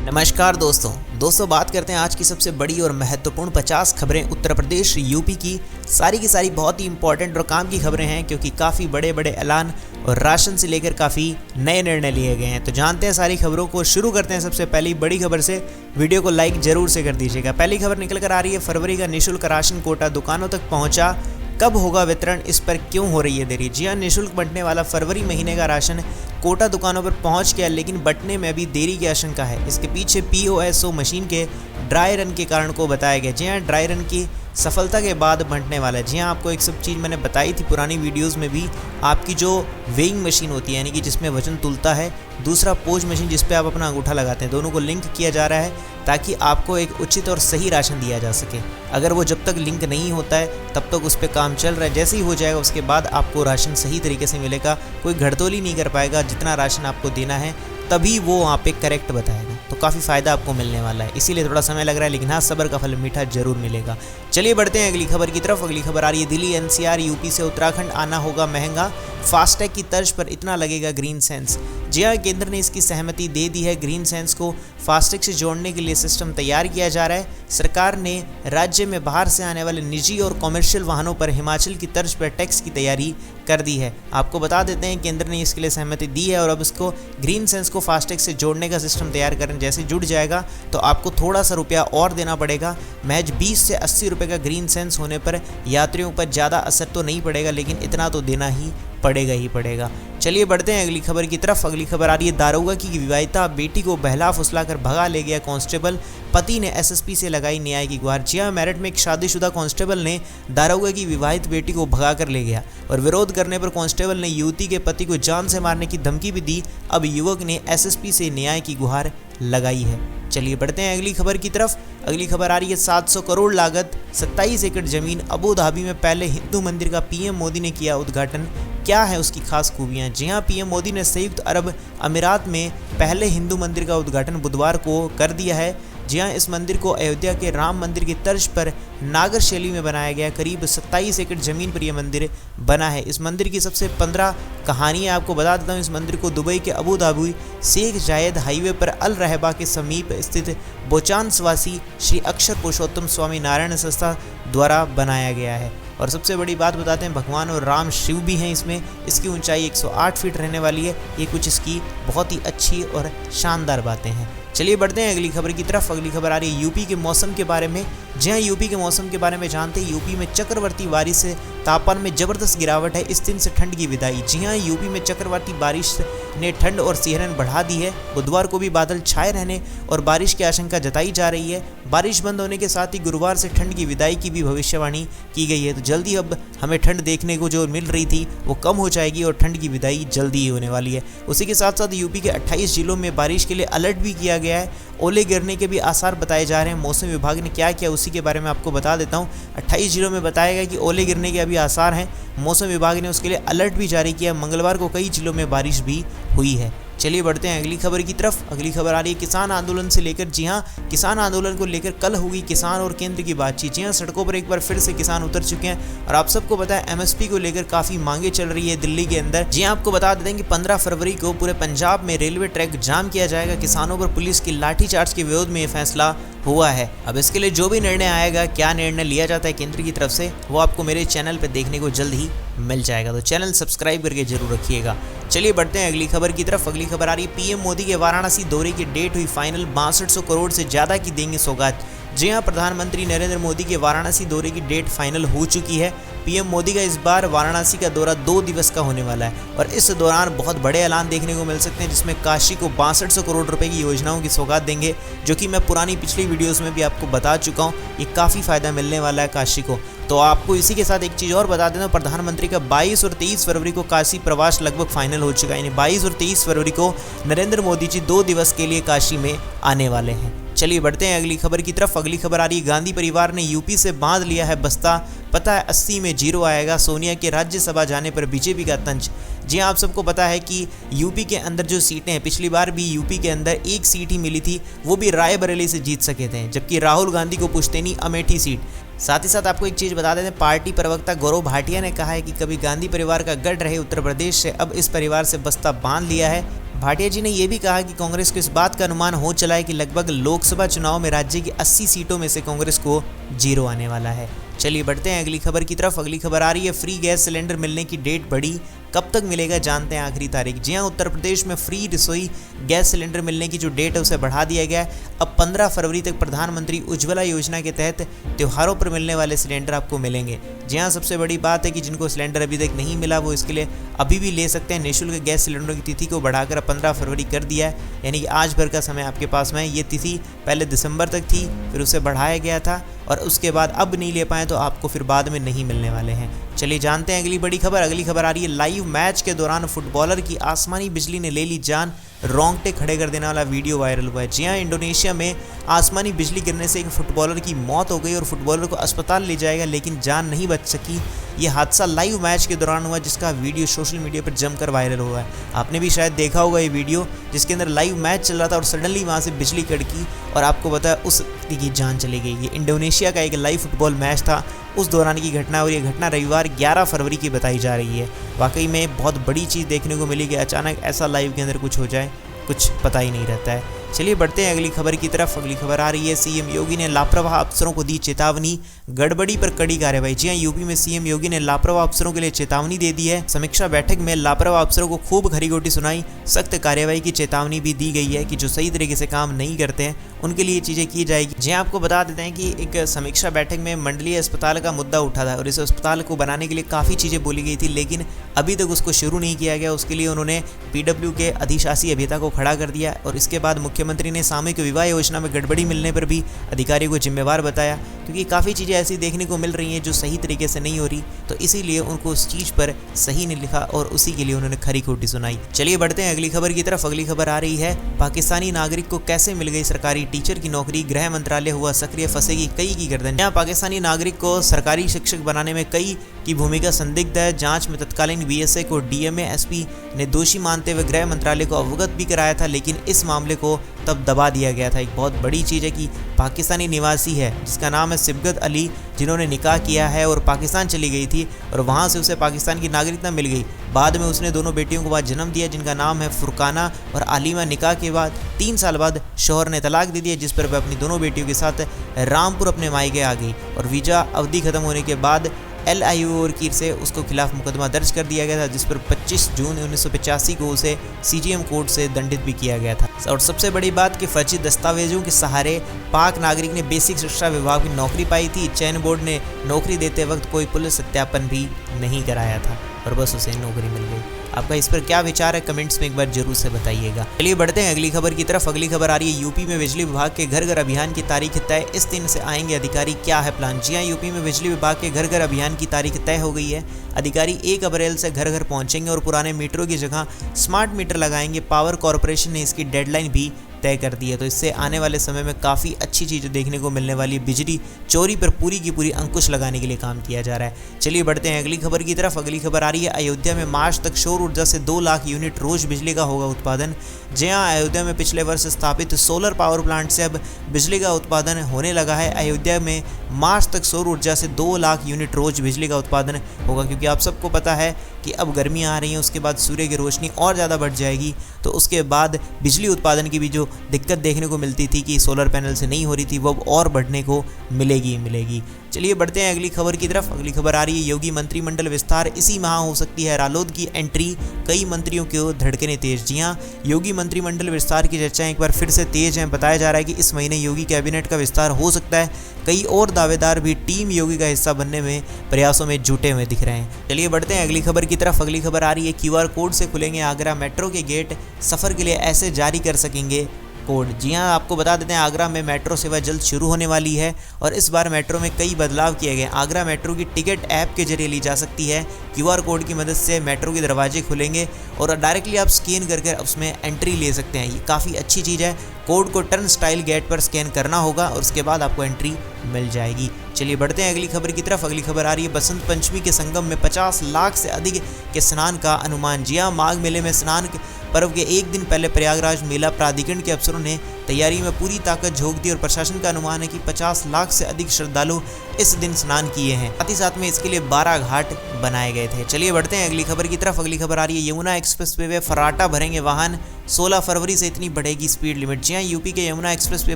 नमस्कार दोस्तों बात करते हैं आज की सबसे बड़ी और महत्वपूर्ण 50 खबरें उत्तर प्रदेश यूपी की सारी बहुत ही इंपॉर्टेंट और काम की खबरें हैं, क्योंकि काफ़ी बड़े ऐलान और राशन से लेकर काफ़ी नए निर्णय लिए गए हैं। तो जानते हैं सारी खबरों को। शुरू करते हैं सबसे पहली बड़ी खबर से। वीडियो को लाइक जरूर से कर दीजिएगा। पहली खबर निकल कर आ रही है, फरवरी का निःशुल्क राशन कोटा दुकानों तक पहुंचा, कब होगा वितरण, इस पर क्यों हो रही है देरी। जी हाँ, निःशुल्क बंटने वाला फरवरी महीने का राशन कोटा दुकानों पर पहुंच गया, लेकिन बंटने में अभी देरी की आशंका है। इसके पीछे POSO मशीन के ड्राई रन के कारण को बताया गया। जी हाँ, ड्राई रन की सफलता के बाद बंटने वाला है। जी हाँ, आपको एक सब चीज़ मैंने बताई थी पुरानी वीडियोस में भी। आपकी जो वेइंग मशीन होती है, यानी कि जिसमें वजन तुलता है, दूसरा पोज मशीन जिस पे आप अपना अंगूठा लगाते हैं, दोनों को लिंक किया जा रहा है ताकि आपको एक उचित और सही राशन दिया जा सके। अगर वो जब तक लिंक नहीं होता है तब तक उस पर काम चल रहा है। जैसे ही हो जाएगा उसके बाद आपको राशन सही तरीके से मिलेगा। कोई घड़तोली नहीं कर पाएगा। जितना राशन आपको देना है तभी वो वहाँ पे करेक्ट बताएगा। तो काफ़ी फ़ायदा आपको मिलने वाला है। इसीलिए थोड़ा समय लग रहा है, लेकिन हाँ, सब्र का फल मीठा जरूर मिलेगा। चलिए बढ़ते हैं अगली खबर की तरफ। अगली खबर आ रही है, दिल्ली NCR यूपी से उत्तराखंड आना होगा महंगा, फास्टैग की तर्ज पर इतना लगेगा ग्रीन सेंस। जी हाँ, केंद्र ने इसकी सहमति दे दी है। ग्रीन सेंस को फास्टैग से जोड़ने के लिए सिस्टम तैयार किया जा रहा है। सरकार ने राज्य में बाहर से आने वाले निजी और कॉमर्शियल वाहनों पर हिमाचल की तर्ज पर टैक्स की तैयारी कर दी है। आपको बता देते हैं, केंद्र ने इसके लिए सहमति दी है और अब इसको ग्रीन सेंस को फास्टैग से जोड़ने का सिस्टम तैयार करने जैसे जुड़ जाएगा तो आपको थोड़ा सा रुपया और देना पड़ेगा। महज 20 से 80 रुपये का ग्रीन सेंस होने पर यात्रियों पर ज़्यादा असर तो नहीं पड़ेगा, लेकिन इतना तो देना ही पड़ेगा। चलिए बढ़ते हैं अगली खबर की तरफ। अगली खबर आ रही है, दारोगा की विवाहिता बेटी को बहला फुसलाकर भगा ले गया कांस्टेबल, पति ने SSP से लगाई न्याय की गुहार। जी हाँ, मेरठ में एक शादीशुदा कांस्टेबल ने दारोगा की विवाहित बेटी को भगा कर ले गया और विरोध करने पर कांस्टेबल ने युवती के पति को जान से मारने की धमकी भी दी। अब युवक ने SSP से न्याय की गुहार लगाई है। चलिए बढ़ते हैं अगली खबर की तरफ। अगली खबर आ रही है, 700 करोड़ लागत 27 एकड़ जमीन अबू धाबी में पहले हिंदू मंदिर का PM मोदी ने किया उद्घाटन। क्या है उसकी खास खूबियां। जी हाँ, PM मोदी ने संयुक्त अरब अमीरात में पहले हिंदू मंदिर का उद्घाटन बुधवार को कर दिया है। जी हाँ, इस मंदिर को अयोध्या के राम मंदिर की तर्ज पर नागर शैली में बनाया गया। करीब 27 एकड़ जमीन पर यह मंदिर बना है। इस मंदिर की सबसे 15 कहानियाँ आपको बता देता हूँ। इस मंदिर को दुबई के अबू धाबी शेख जायद हाईवे पर अल रहबा के समीप स्थित बोचानसवासी श्री अक्षर पुरुषोत्तम स्वामी नारायण संस्था द्वारा बनाया गया है। और सबसे बड़ी बात बताते हैं, भगवान और राम शिव भी हैं इसमें। इसकी ऊंचाई 108 फीट रहने वाली है। ये कुछ इसकी बहुत ही अच्छी और शानदार बातें हैं। चलिए बढ़ते हैं अगली खबर की तरफ। अगली खबर आ रही है यूपी के मौसम के बारे में। जी हाँ, यूपी के मौसम के बारे में जानते हैं। यूपी में चक्रवर्ती बारिश से तापमान में जबरदस्त गिरावट है। इस दिन से ठंड की विदाई। जी हाँ, यूपी में चक्रवर्ती बारिश ने ठंड और सिहरन बढ़ा दी है। बुधवार को भी बादल छाए रहने और बारिश की आशंका जताई जा रही है। बारिश बंद होने के साथ ही गुरुवार से ठंड की विदाई की भी भविष्यवाणी की गई है। तो जल्दी अब हमें ठंड देखने को जो मिल रही थी वो कम हो जाएगी और ठंड की विदाई जल्दी ही होने वाली है। उसी के साथ साथ यूपी के 28 जिलों में बारिश के लिए अलर्ट भी किया गया है। ओले गिरने के भी आसार बताए जा रहे हैं। मौसम विभाग ने क्या किया उसी के बारे में आपको बता देता हूँ। 28 जिलों में बताया गया कि ओले गिरने के अभी आसार हैं। मौसम विभाग ने उसके लिए अलर्ट भी जारी किया। मंगलवार को कई जिलों में बारिश भी हुई है। चलिए बढ़ते हैं अगली खबर की तरफ। अगली खबर आ रही है, किसान आंदोलन से लेकर। जी हाँ, किसान आंदोलन को लेकर कल होगी किसान और केंद्र की बातचीत। जी हाँ, सड़कों पर एक बार फिर से किसान उतर चुके हैं और आप सबको पता है MSP को लेकर काफ़ी मांगे चल रही है दिल्ली के अंदर। जी हाँ, आपको बता देते हैं कि 15 फरवरी को पूरे पंजाब में रेलवे ट्रैक जाम किया जाएगा। किसानों पर पुलिस की लाठीचार्ज के विरोध में ये फैसला हुआ है। अब इसके लिए जो भी निर्णय आएगा, क्या निर्णय लिया जाता है केंद्र की तरफ से, वो आपको मेरे चैनल पर देखने को जल्द ही मिल जाएगा। तो चैनल सब्सक्राइब करके जरूर रखिएगा। चलिए बढ़ते हैं अगली खबर की तरफ। अगली खबर आ रही है, PM मोदी के वाराणसी दौरे की डेट हुई फाइनल, 6200 करोड़ से ज़्यादा की देंगे सौगात। जी हाँ, प्रधानमंत्री नरेंद्र मोदी के वाराणसी दौरे की डेट फाइनल हो चुकी है। PM मोदी का इस बार वाराणसी का दौरा 2 दिवस का होने वाला है और इस दौरान बहुत बड़े ऐलान देखने को मिल सकते हैं, जिसमें काशी को 6200 करोड़ रुपए की योजनाओं की सौगात देंगे, जो कि मैं पुरानी पिछली वीडियोस में भी आपको बता चुका हूँ। ये काफ़ी फ़ायदा मिलने वाला है काशी को। तो आपको इसी के साथ एक चीज़ और बता देता हूँ, प्रधानमंत्री का 22 और 23 फरवरी को काशी प्रवास लगभग फाइनल हो चुका है। यानी 22 और 23 फरवरी को नरेंद्र मोदी जी 2 दिवस के लिए काशी में आने वाले हैं। चलिए बढ़ते हैं अगली खबर की तरफ। अगली खबर आ रही है, गांधी परिवार ने यूपी से बांध लिया है बस्ता, पता है 80 में 0 आएगा। सोनिया के राज्यसभा जाने पर बीजेपी का तंज। जी हाँ, आप सबको पता है कि यूपी के अंदर जो सीटें हैं, पिछली बार भी यूपी के अंदर एक सीट ही मिली थी, वो भी रायबरेली से जीत सके थे, जबकि राहुल गांधी को पुश्तैनी अमेठी सीट। साथ ही साथ आपको एक चीज़ बता देते हैं, पार्टी प्रवक्ता गौरव भाटिया ने कहा है कि कभी गांधी परिवार का गढ़ रहे उत्तर प्रदेश से अब इस परिवार से बस्ता बांध लिया है। भाटिया जी ने यह भी कहा कि कांग्रेस को इस बात का अनुमान हो चला है कि लगभग लोकसभा चुनाव में राज्य की 80 सीटों में से कांग्रेस को 0 आने वाला है। चलिए बढ़ते हैं अगली खबर की तरफ। अगली खबर आ रही है, फ्री गैस सिलेंडर मिलने की डेट बढ़ी, कब तक मिलेगा जानते हैं आखिरी तारीख। जी हां, उत्तर प्रदेश में फ्री रसोई गैस सिलेंडर मिलने की जो डेट है उसे बढ़ा दिया गया है। अब 15 फरवरी तक प्रधानमंत्री उज्ज्वला योजना के तहत त्योहारों पर मिलने वाले सिलेंडर आपको मिलेंगे। जी हां, सबसे बड़ी बात है कि जिनको सिलेंडर अभी तक नहीं मिला वो इसके लिए अभी भी ले सकते हैं। निःशुल्क गैस सिलेंडरों की तिथि को बढ़ाकर 15 फरवरी कर दिया है, यानी कि आज भर का समय आपके पास में है। ये तिथि पहले दिसंबर तक थी, फिर उसे बढ़ाया गया था और उसके बाद अब नहीं ले पाए तो आपको फिर बाद में नहीं मिलने वाले हैं। चलिए जानते हैं अगली बड़ी खबर। अगली खबर आ रही है, लाइव मैच के दौरान फुटबॉलर की आसमानी बिजली ने ले ली जान, रोंगटे खड़े कर देने वाला वीडियो वायरल हुआ है। जी हां, इंडोनेशिया में आसमानी बिजली गिरने से एक फुटबॉलर की मौत हो गई और फुटबॉलर को अस्पताल ले जाएगा लेकिन जान नहीं बच सकी। ये हादसा लाइव मैच के दौरान हुआ जिसका वीडियो सोशल मीडिया पर जमकर वायरल हुआ है। आपने भी शायद देखा होगा ये वीडियो जिसके अंदर लाइव मैच चल रहा था और सडनली वहाँ से बिजली कड़की और आपको पता है उस व्यक्ति की जान चली गई। ये इंडोनेशिया का एक लाइव फुटबॉल मैच था, उस दौरान की घटना और ये घटना रविवार 11 फरवरी की बताई जा रही है। वाकई में बहुत बड़ी चीज़ देखने को मिली कि अचानक ऐसा लाइव के अंदर कुछ हो जाए, कुछ पता ही नहीं रहता है। चलिए बढ़ते हैं अगली खबर की तरफ। अगली खबर आ रही है, सीएम योगी ने लापरवाह अफसरों को दी चेतावनी, गड़बड़ी पर कड़ी कार्रवाई। जी हां, यूपी में सीएम योगी ने लापरवाह अफसरों के लिए चेतावनी दे दी है। समीक्षा बैठक में लापरवाह अफसरों को खूब खरी खोटी सुनाई, सख्त कार्रवाई की चेतावनी भी दी गई है कि जो सही तरीके से काम नहीं करते हैं उनके लिए चीज़ें की जाएगी। जी आपको बता देते हैं कि एक समीक्षा बैठक में मंडलीय अस्पताल का मुद्दा उठा था और इस अस्पताल को बनाने के लिए काफ़ी चीज़ें बोली गई थी लेकिन अभी तक उसको शुरू नहीं किया गया। उसके लिए उन्होंने पीडब्ल्यू के अधिशासी अभियंता को खड़ा कर दिया और इसके बाद मुख्यमंत्री ने सामूहिक विवाह योजना में गड़बड़ी मिलने पर भी अधिकारियों को जिम्मेवार बताया, क्योंकि काफ़ी चीज़ें ऐसी देखने को मिल रही हैं जो सही तरीके से नहीं हो रही, तो इसीलिए उनको उस चीज़ पर सही नहीं लिखा और उसी के लिए उन्होंने खरी खोटी सुनाई। चलिए बढ़ते हैं अगली खबर की तरफ। अगली खबर आ रही है, पाकिस्तानी नागरिक को कैसे मिल गई सरकारी टीचर की नौकरी, गृह मंत्रालय हुआ सक्रिय, फंसेगी कई की गर्दन। यहाँ पाकिस्तानी नागरिक को सरकारी शिक्षक बनाने में कई की भूमिका संदिग्ध है। जांच में तत्कालीन बीएसए को डीएमए एसपी ने दोषी मानते हुए गृह मंत्रालय को अवगत भी कराया था लेकिन इस मामले को तब दबा दिया गया था। एक बहुत बड़ी चीज़ है कि पाकिस्तानी निवासी है जिसका नाम है सिबगत अली, जिन्होंने निकाह किया है और पाकिस्तान चली गई थी और वहाँ से उसे पाकिस्तान की नागरिकता मिल गई। बाद में उसने दोनों बेटियों को बाद जन्म दिया जिनका नाम है फुरकाना और आलिमा। निकाह के बाद 3 साल बाद शौहर ने तलाक दे दिया जिस पर वह अपनी दोनों बेटियों के साथ रामपुर अपने मायके आ गई और वीज़ा अवधि खत्म होने के बाद LIU की से उसको खिलाफ मुकदमा दर्ज कर दिया गया था जिस पर 25 जून 1985 को उसे CGM कोर्ट से दंडित भी किया गया था। और सबसे बड़ी बात कि फर्जी दस्तावेजों के सहारे पाक नागरिक ने बेसिक शिक्षा विभाग में नौकरी पाई थी। चयन बोर्ड ने नौकरी देते वक्त कोई पुलिस सत्यापन भी नहीं कराया था और बस उसे नौकरी मिल गई। आपका इस पर क्या विचार है कमेंट्स में एक बार जरूर से बताइएगा। चलिए बढ़ते हैं अगली खबर की तरफ। अगली खबर आ रही है, यूपी में बिजली विभाग के घर घर अभियान की तारीख तय, इस दिन से आएंगे अधिकारी, क्या है प्लान। जी हां, यूपी में बिजली विभाग के घर घर अभियान की तारीख तय हो गई है। अधिकारी 1 अप्रैल से घर घर पहुंचेंगे और पुराने मीटरों की जगह स्मार्ट मीटर लगाएंगे। पावर कॉरपोरेशन ने इसकी डेडलाइन भी तय कर दी है, तो इससे आने वाले समय में काफ़ी अच्छी चीज़ें देखने को मिलने वाली है। बिजली चोरी पर पूरी की पूरी अंकुश लगाने के लिए काम किया जा रहा है। चलिए बढ़ते हैं अगली खबर की तरफ। अगली खबर आ रही है, अयोध्या में मार्च तक सौर ऊर्जा से 2 लाख यूनिट रोज बिजली का होगा उत्पादन। जी हां, अयोध्या में पिछले वर्ष स्थापित सोलर पावर प्लांट से अब बिजली का उत्पादन होने लगा है। अयोध्या में मार्च तक सौर ऊर्जा से 2 लाख यूनिट रोज बिजली का उत्पादन होगा, क्योंकि आप सबको पता है कि अब गर्मियाँ आ रही हैं, उसके बाद सूर्य की रोशनी और ज़्यादा बढ़ जाएगी, तो उसके बाद बिजली उत्पादन की भी जो दिक्कत देखने को मिलती थी कि सोलर पैनल से नहीं हो रही थी, वो अब और बढ़ने को मिलेगी। चलिए बढ़ते हैं अगली खबर की तरफ। अगली खबर आ रही है, योगी मंत्रिमंडल विस्तार, इसी माह हो सकती है रालोद की एंट्री, कई मंत्रियों की धड़कनें तेज। जी हां, योगी मंत्रिमंडल विस्तार की चर्चाएं एक बार फिर से तेज हैं। बताया जा रहा है कि इस महीने योगी कैबिनेट का विस्तार हो सकता है। कई और दावेदार भी टीम योगी का हिस्सा बनने में प्रयासों में जुटे हुए दिख रहे हैं। चलिए बढ़ते हैं अगली खबर की तरफ। अगली खबर आ रही है, QR कोड से खुलेंगे आगरा मेट्रो के गेट, सफ़र के लिए ऐसे जारी कर सकेंगे कोड। जी हां, आपको बता देते हैं आगरा में मेट्रो सेवा जल्द शुरू होने वाली है और इस बार मेट्रो में कई बदलाव किए गए। आगरा मेट्रो की टिकट ऐप के जरिए ली जा सकती है। QR कोड की मदद से मेट्रो के दरवाजे खुलेंगे और डायरेक्टली आप स्कैन करके उसमें एंट्री ले सकते हैं। ये काफ़ी अच्छी चीज़ है। कोड को टर्न स्टाइल गेट पर स्कैन करना होगा और उसके बाद आपको एंट्री मिल जाएगी। चलिए बढ़ते हैं अगली खबर की तरफ। अगली खबर आ रही है, बसंत पंचमी के संगम में 50 लाख से अधिक के स्नान का अनुमान। जी हां, माघ मेले में स्नान पर्व के एक दिन पहले प्रयागराज मेला प्राधिकरण के अफसरों ने तैयारी में पूरी ताकत झोंक दी और प्रशासन का अनुमान है कि 50 लाख से अधिक श्रद्धालु इस दिन स्नान किए हैं। साथ ही साथ में इसके लिए 12 घाट बनाए गए थे। चलिए बढ़ते हैं अगली खबर की तरफ। अगली खबर आ रही है, यमुना एक्सप्रेस वे फर्राटा भरेंगे वाहन, 16 फरवरी से इतनी बढ़ेगी स्पीड लिमिट। जी हाँ, यूपी के यमुना एक्सप्रेस वे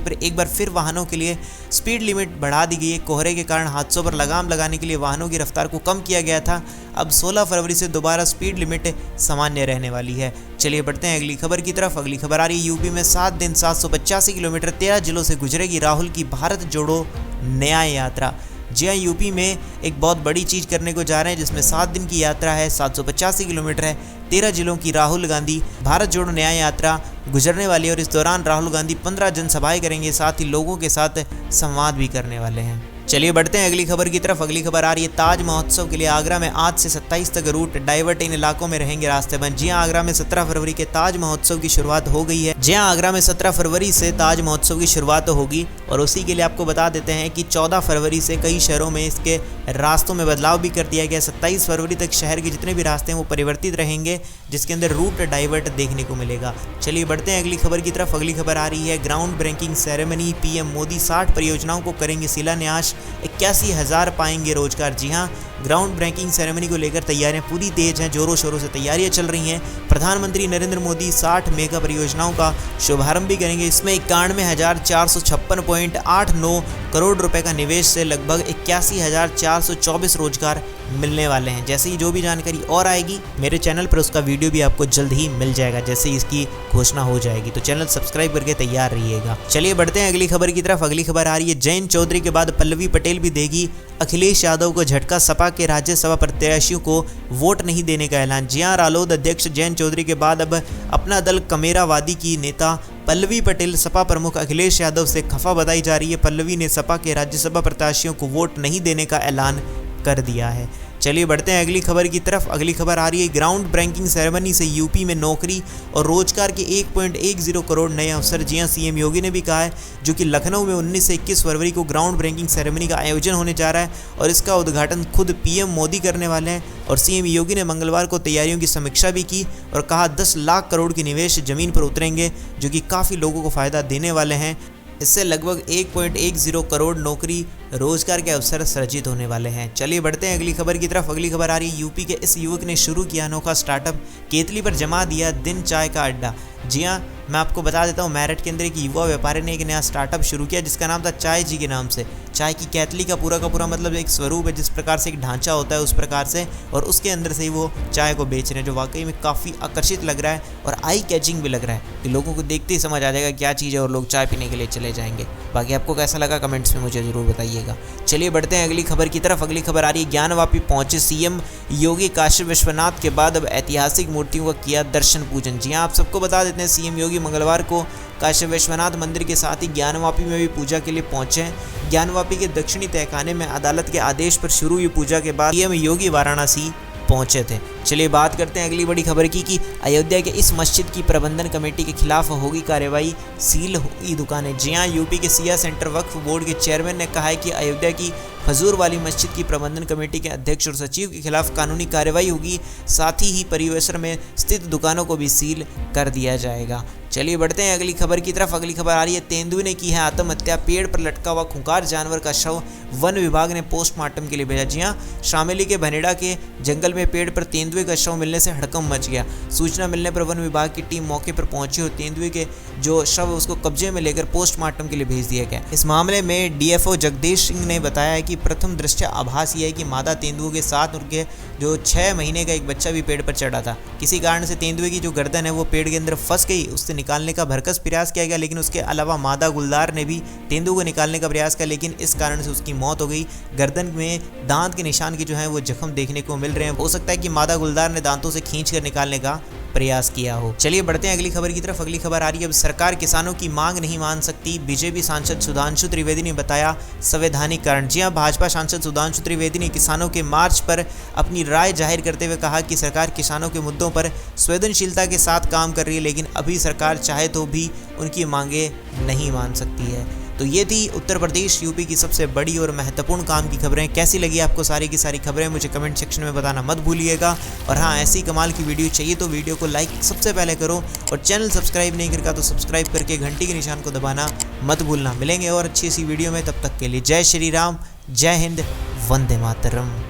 पर एक बार फिर वाहनों के लिए स्पीड लिमिट बढ़ा दी गई है। कोहरे के कारण हादसों पर लगाम लगाने के लिए वाहनों की रफ्तार को कम किया गया था। अब 16 फरवरी से दोबारा स्पीड लिमिट सामान्य रहने वाली है। चलिए बढ़ते हैं अगली खबर की तरफ। अगली खबर आ रही है, यूपी में 7 दिन 785 किलोमीटर 13 जिलों से गुजरेगी राहुल की भारत जोड़ो न्याय यात्रा। जी हाँ, यूपी में एक बहुत बड़ी चीज़ करने को जा रहे हैं, जिसमें 7 दिन की यात्रा है, 785 किलोमीटर है, 13 जिलों की राहुल गांधी भारत जोड़ो न्याय यात्रा गुजरने वाली है। और इस दौरान राहुल गांधी 15 जनसभाएं करेंगे, साथ ही लोगों के साथ संवाद भी करने वाले हैं। चलिए बढ़ते हैं अगली खबर की तरफ। अगली खबर आ रही है, ताज महोत्सव के लिए आगरा में आज से 27 तक रूट डाइवर्ट, इन इलाकों में रहेंगे रास्ते बंद। जी हां, आगरा में 17 फरवरी के ताज महोत्सव की शुरुआत हो गई है। जी हां, आगरा में 17 फरवरी से ताज महोत्सव की शुरुआत होगी और उसी के लिए आपको बता देते हैं कि 14 फरवरी से कई शहरों में इसके रास्तों में बदलाव भी कर दिया गया। 27 फरवरी तक शहर के जितने भी रास्ते हैं वो परिवर्तित रहेंगे, जिसके अंदर रूट डाइवर्ट देखने को मिलेगा। चलिए बढ़ते हैं अगली खबर की तरफ। अगली खबर आ रही है, ground breaking ceremony, PM Modi 60 परियोजनाओं को करेंगे शिलान्यास, 81,000 पाएंगे रोजगार। जी हां, ग्राउंड ब्रेकिंग सेरेमनी को लेकर तैयारियां पूरी तेज हैं, जोरों शोरों से तैयारियां चल रही हैं। प्रधानमंत्री नरेंद्र मोदी 60 मेगा परियोजनाओं का शुभारंभ भी करेंगे। इसमें 91,456.89 करोड़ रुपए का निवेश से लगभग 81,424 रोजगार मिलने वाले हैं। जैसे ही जो भी जानकारी और आएगी मेरे चैनल पर, उसका वीडियो भी आपको जल्द ही मिल जाएगा जैसे इसकी घोषणा हो जाएगी, तो चैनल सब्सक्राइब करके तैयार रहिएगा। चलिए बढ़ते हैं अगली खबर की तरफ। अगली खबर आ रही है, जयंत चौधरी के बाद पल्लवी पटेल भी देगी अखिलेश यादव को झटका, सपा के राज्यसभा प्रत्याशियों को वोट नहीं देने का ऐलान। जी हां, रालोद अध्यक्ष जयंत चौधरी के बाद अब अपना दल कमेरावादी की नेता पल्लवी पटेल सपा प्रमुख अखिलेश यादव से खफा बताई जा रही है। पल्लवी ने सपा के राज्यसभा प्रत्याशियों को वोट नहीं देने का ऐलान कर दिया है। चलिए बढ़ते हैं अगली खबर की तरफ। अगली खबर आ रही है, ग्राउंड ब्रेकिंग सेरेमनी से यूपी में नौकरी और रोजगार के 1.10 करोड़ नए अवसर। जी हां, सीएम योगी ने भी कहा है, जो कि लखनऊ में 19 से 21 फरवरी को ग्राउंड ब्रेकिंग सेरेमनी का आयोजन होने जा रहा है और इसका उद्घाटन खुद पीएम मोदी करने वाले हैं। और सीएम योगी ने मंगलवार को तैयारियों की समीक्षा भी की और कहा 10 लाख करोड़ के निवेश जमीन पर उतरेंगे, जो कि काफ़ी लोगों को फ़ायदा देने वाले हैं। इससे लगभग 1.10 करोड़ नौकरी रोजगार के अवसर सृजित होने वाले हैं। चलिए बढ़ते हैं अगली खबर की तरफ। अगली खबर आ रही है, यूपी के इस युवक ने शुरू किया अनोखा स्टार्टअप, केतली पर जमा दिया दिन चाय का अड्डा। जी हाँ, मैं आपको बता देता हूँ, मेरठ के अंदर एक युवा व्यापारी ने एक नया स्टार्टअप शुरू किया जिसका नाम था चाय जी के नाम से। चाय की केतली का पूरा मतलब एक स्वरूप है, जिस प्रकार से एक ढांचा होता है उस प्रकार से, और उसके अंदर से ही वो चाय को बेच रहे हैं, जो वाकई में काफ़ी आकर्षित लग रहा है और आई कैचिंग भी लग रहा है कि लोगों को देखते ही समझ आ जाएगा क्या चीज़ है और लोग चाय पीने के लिए चले जाएंगे। बाकी आपको कैसा लगा कमेंट्स में मुझे ज़रूर बताइएगा। चलिए बढ़ते हैं अगली खबर की तरफ। अगली खबर आ रही है, ज्ञानवापी पहुंचे सीएम योगी, काशी विश्वनाथ के बाद अब ऐतिहासिक मूर्तियों का किया दर्शन पूजन। जी हाँ, आप सबको बता देते हैं, सीएम योगी मंगलवार को काशी विश्वनाथ मंदिर के साथ ही ज्ञानवापी में भी पूजा के लिए पहुंचे हैं। ज्ञानवापी के दक्षिणी तहखाने में अदालत के आदेश पर शुरू हुई पूजा के बाद सीएम योगी वाराणसी पहुंचे थे। चलिए बात करते हैं अगली बड़ी खबर की कि अयोध्या के इस मस्जिद की प्रबंधन कमेटी के खिलाफ होगी कार्रवाई, सील होगी दुकानें। जी हां, यूपी के सिया सेंटर वक्फ बोर्ड के चेयरमैन ने कहा है कि अयोध्या की हजूर वाली मस्जिद की प्रबंधन कमेटी के अध्यक्ष और सचिव के खिलाफ कानूनी कार्रवाई होगी, साथ ही परिवेश में स्थित दुकानों को भी सील कर दिया जाएगा। चलिए बढ़ते हैं अगली खबर की तरफ। अगली खबर आ रही है, तेंदुए ने की है आत्महत्या, पेड़ पर लटका हुआ खूंखार जानवर का शव वन विभाग ने पोस्टमार्टम के लिए भेजा। जी हां, शामली के भनेड़ा के जंगल में पेड़ पर तेंदुए का शव मिलने से हड़कंप मच गया। सूचना मिलने पर वन विभाग की टीम मौके पर पहुंची और तेंदुए के जो शव उसको कब्जे में लेकर पोस्टमार्टम के लिए भेज दिया गया। इस मामले में डीएफओ जगदीश सिंह ने बताया है कि प्रथम दृष्टया आभास यह है कि मादा तेंदुओं के साथ उनके जो 6 महीने का एक बच्चा भी पेड़ पर चढ़ा था। किसी कारण से तेंदुए की जो गर्दन है वो पेड़ के अंदर फंस गई, उससे निकालने का भरकस प्रयास किया गया, लेकिन उसके अलावा मादा गुलदार ने भी तेंदुए को निकालने का प्रयास किया, लेकिन इस कारण से उसकी मौत हो गई। गर्दन में दांत के निशान की जो है वो जख्म देखने को मिल रहे हैं। हो सकता है कि मादा गुलदार ने दांतों से खींचकर निकालने का प्रयास किया हो। चलिए बढ़ते हैं अगली खबर की तरफ। अगली खबर आ रही है, अब सरकार किसानों की मांग नहीं मान सकती, बीजेपी सांसद सुधांशु त्रिवेदी ने बताया संवैधानिक कारण। जी हां, भाजपा सांसद सुधांशु त्रिवेदी ने किसानों के मार्च पर अपनी राय जाहिर करते हुए कहा कि सरकार किसानों के मुद्दों पर संवेदनशीलता के साथ काम कर रही है, लेकिन अभी सरकार चाहे तो भी उनकी मांगे नहीं मान सकती है। तो ये थी उत्तर प्रदेश यूपी की सबसे बड़ी और महत्वपूर्ण काम की खबरें। कैसी लगी आपको सारी की सारी खबरें, मुझे कमेंट सेक्शन में बताना मत भूलिएगा। और हाँ, ऐसी कमाल की वीडियो चाहिए तो वीडियो को लाइक सबसे पहले करो, और चैनल सब्सक्राइब नहीं करके तो सब्सक्राइब करके घंटी के निशान को दबाना मत भूलना। मिलेंगे और अच्छी सी वीडियो में, तब तक के लिए जय श्री राम, जय हिंद, वंदे मातरम।